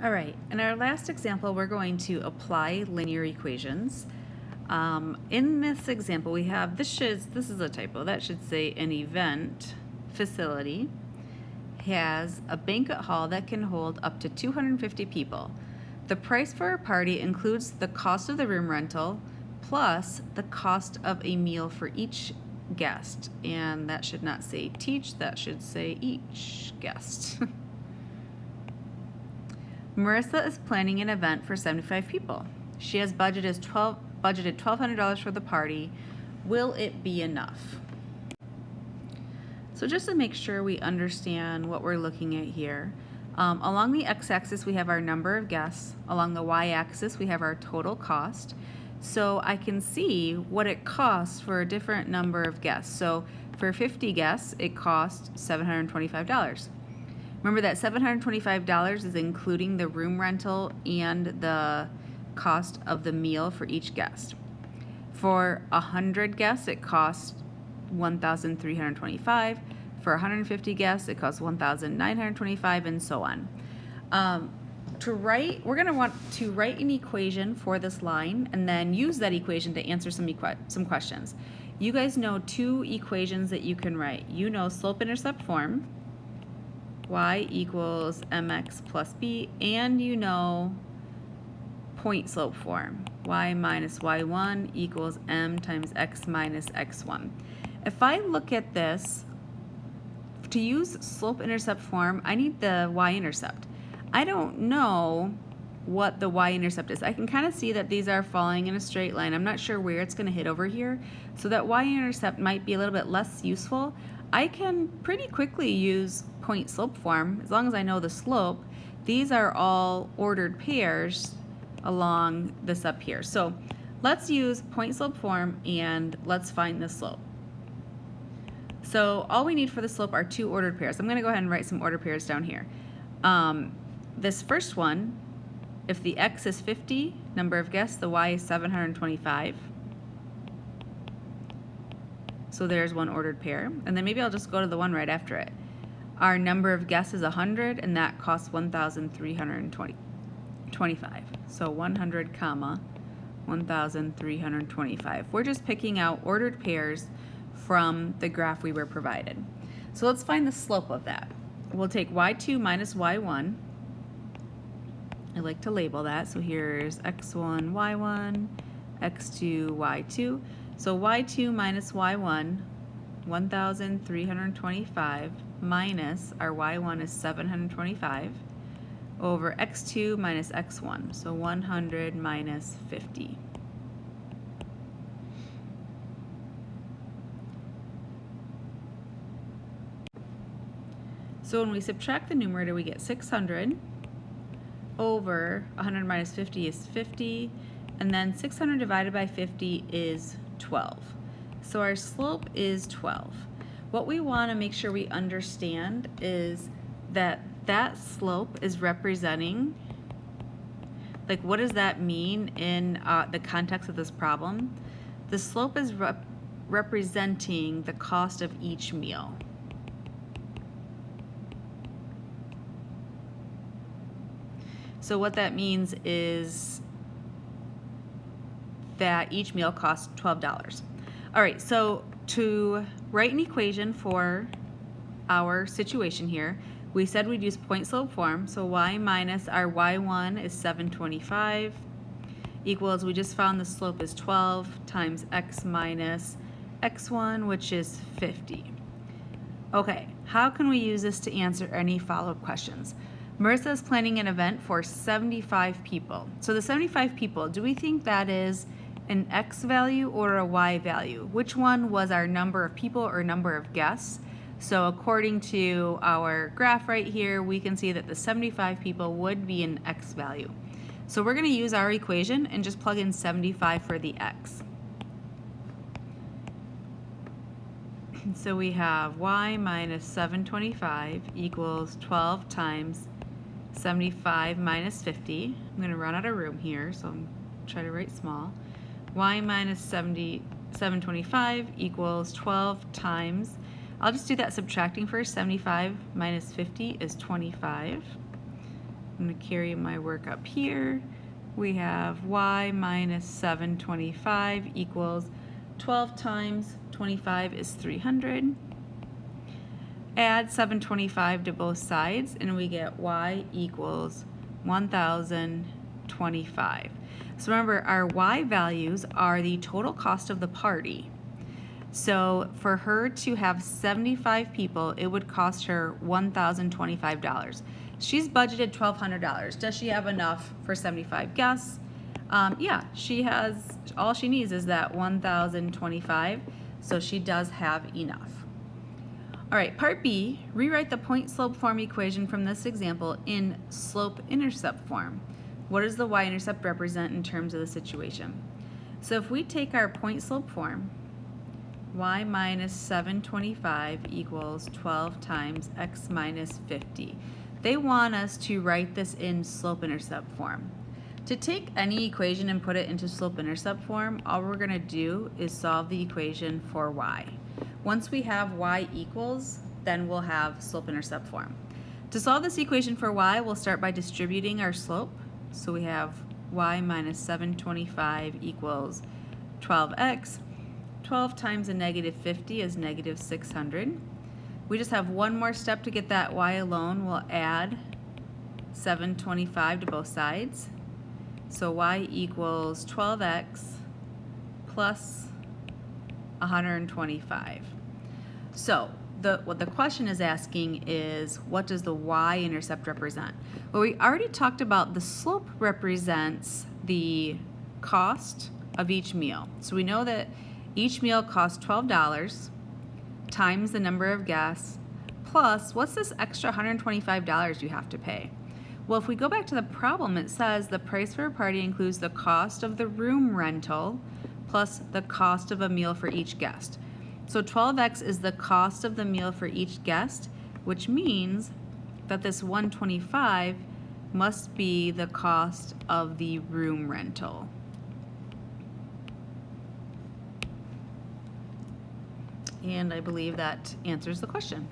All right, in our last example, we're going to apply linear equations. In this example, we have, this is a typo, that should say an event facility has a banquet hall that can hold up to 250 people. The price for a party includes the cost of the room rental plus the cost of a meal for each guest. And that should not say teach, that should say each guest. Marissa is planning an event for 75 people. She has budgeted $1,200 for the party. Will it be enough? So just to make sure we understand what we're looking at here, along the x-axis we have our number of guests. Along the y-axis we have our total cost. So I can see what it costs for a different number of guests. So for 50 guests, it costs $725. Remember that $725 is including the room rental and the cost of the meal for each guest. For 100 guests, it costs $1,325. For 150 guests, it costs $1,925, and so on. We're going to want to write an equation for this line and then use that equation to answer some questions. You guys know two equations that you can write. You know slope intercept form, y equals mx plus b, and you know point slope form, y minus y1 equals m times x minus x1. If I look at this, to use slope intercept form, I need the y-intercept. I don't know what the y-intercept is. I can kind of see that these are falling in a straight line. I'm not sure where it's going to hit over here, so that y-intercept might be a little bit less useful. I can pretty quickly use point slope form as long as I know the slope. These are all ordered pairs along this up here. So let's use point slope form and let's find the slope. So all we need for the slope are two ordered pairs. I'm going to go ahead and write some ordered pairs down here. This first one, if the x is 50, number of guests, the y is 725. So there's one ordered pair. And then maybe I'll just go to the one right after it. Our number of guests is 100, and that costs 1,325. So 100, comma, 1,325. We're just picking out ordered pairs from the graph we were provided. So let's find the slope of that. We'll take y2 minus y1. I like to label that. So here's x1, y1, x2, y2. So y2 minus y1, 1,325, minus our y1 is 725, over x2 minus x1, so 100 minus 50. So when we subtract the numerator, we get 600 over 100 minus 50 is 50, and then 600 divided by 50 is 12. So our slope is 12. What we want to make sure we understand is that that slope is representing, like, what does that mean in the context of this problem? The slope is representing the cost of each meal. So what that means is that each meal costs $12. All right, so to write an equation for our situation here, we said we'd use point slope form. So y minus our y1 is 725 equals, we just found the slope is 12 times x minus x1, which is 50. Okay, how can we use this to answer any follow-up questions? Marissa is planning an event for 75 people. So the 75 people, do we think that is an x value or a y value? Which one was our number of people or number of guests? So according to our graph right here, we can see that the 75 people would be an x value. So we're going to use our equation and just plug in 75 for the x. So we have y minus 725 equals 12 times 75 minus 50. I'm going to run out of room here, so I'm trying to write small. Y minus 725 equals 12 times, I'll just do that subtracting first. 75 minus 50 is 25. I'm going to carry my work up here. We have y minus 725 equals 12 times 25 is 300. Add 725 to both sides, and we get y equals 1,025. So remember, our y values are the total cost of the party. So for her to have 75 people, it would cost her $1,025. She's budgeted $1,200. Does she have enough for 75 guests? Yeah, she has. All she needs is that 1,025, so she does have enough. All right, part B, rewrite the point-slope form equation from this example in slope-intercept form. What does the y-intercept represent in terms of the situation? So if we take our point-slope form, y minus 725 equals 12 times x minus 50. They want us to write this in slope-intercept form. To take any equation and put it into slope-intercept form, all we're going to do is solve the equation for y. Once we have y equals, then we'll have slope-intercept form. To solve this equation for y, we'll start by distributing our slope. So we have y minus 725 equals 12x. 12 times a negative 50 is negative 600. We just have one more step to get that y alone. We'll add 725 to both sides. So y equals 12x plus 125. So what the question is asking is, what does the y-intercept represent? Well, we already talked about the slope represents the cost of each meal. So we know that each meal costs $12 times the number of guests plus what's this extra $125 you have to pay? Well, if we go back to the problem, it says the price for a party includes the cost of the room rental plus the cost of a meal for each guest. So 12x is the cost of the meal for each guest, which means that this 125 must be the cost of the room rental. And I believe that answers the question.